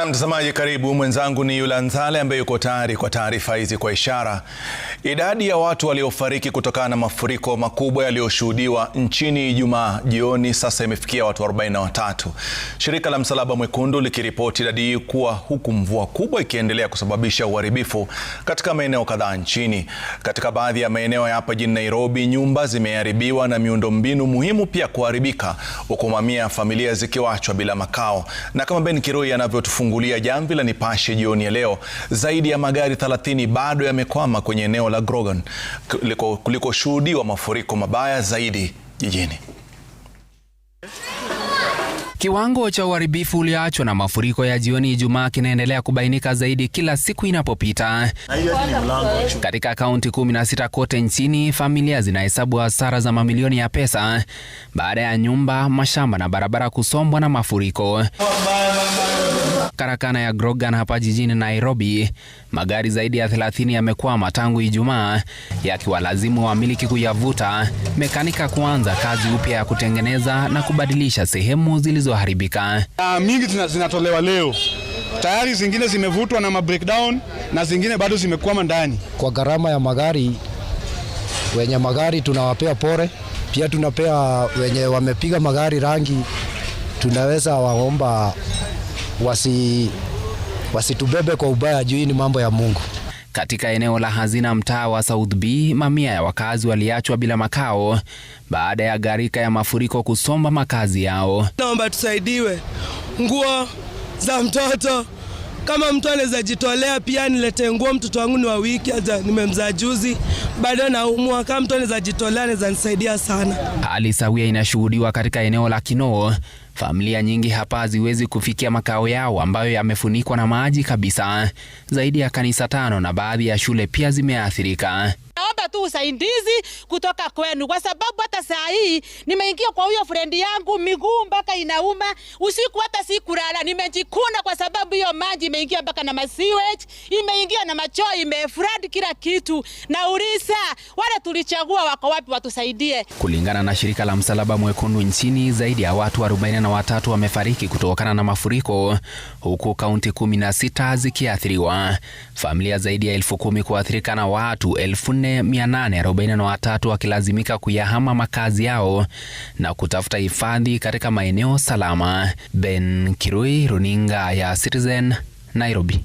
Na mtazamaji, karibu. Mwenzangu ni Yula Nzale ambaye yuko tayari kwa taarifa hizi kwa ishara. Idadi ya watu waliofariki kutokana na mafuriko makubwa yaliyoshuhudiwa nchini Ijumaa jioni sasa imefikia watu 43. Shirika la Msalaba Mwekundu likiripoti idadi hii kuwa huku mvua kubwa ikiendelea kusababisha uharibifu katika maeneo kadhaa nchini. Katika baadhi ya maeneo ya hapa jijini Nairobi, nyumba zimeharibiwa na miundombinu muhimu pia kuharibika, huku mamia ya familia zikiwachwa bila makao. Na kama Ben Kirui anavyotufungulia jamvi la Nipashe jioni ya leo, zaidi ya magari 30 bado yamekwama kwenye eneo la Grogan kulikoshuhudiwa mafuriko mabaya zaidi jijini. Kiwango cha uharibifu ulioachwa na mafuriko ya jioni Ijumaa kinaendelea kubainika zaidi kila siku inapopita. Katika kaunti 16 kote nchini, familia zinahesabu hasara za mamilioni ya pesa baada ya nyumba, mashamba na barabara kusombwa na mafuriko. Karakana ya Grogan hapa jijini Nairobi, magari zaidi ya 30 yamekwama tangu Ijumaa, yakiwalazimu wamiliki kuyavuta, mekanika kuanza kazi upya ya kutengeneza na kubadilisha sehemu zilizoharibika. Mingi zinatolewa leo. Tayari zingine zimevutwa na breakdown na zingine bado zimekwama ndani. Kwa gharama ya magari, wenye magari tunawapea pole, pia tunapea wenye wamepiga magari rangi, tunaweza waomba wasitubebe kwa ubaya juu ni mambo ya Mungu. Katika eneo la Hazina, mtaa wa South B, mamia ya wakazi waliachwa bila makao baada ya gharika ya mafuriko kusomba makazi yao. Naomba tusaidiwe nguo za mtoto, kama mtu anaweza jitolea pia nilete nguo, mtoto wangu ni wa wiki, nimemzaa juzi, bado naumwa, kama mtu anaweza jitolea anaweza nisaidia sana. Hali sawia inashuhudiwa katika eneo la Kinoo. Familia nyingi hapa haziwezi kufikia makao yao ambayo yamefunikwa na maji kabisa. Zaidi ya kanisa 5 na baadhi ya shule pia zimeathirika. Naomba tu usaidizi kutoka kwenu, kwa sababu hata saa hii nimeingia kwa huyo friend yangu, miguu mpaka inauma, usiku hata sikulala, nimejikuna kwa sababu hiyo maji imeingia mpaka na sewage, imeingia na machoo, imeflood kila kitu. Na ulisa wale tulichagua wako wapi watusaidie? Kulingana na shirika la Msalaba Mwekundu nchini, zaidi ya watu 43 wamefariki kutokana na mafuriko, huku kaunti 16 zikiathiriwa. Familia zaidi ya 10,000 kuathirika na watu 4,843 wakilazimika kuyahama makazi yao na kutafuta hifadhi katika maeneo salama. Ben Kirui, runinga ya Citizen, Nairobi.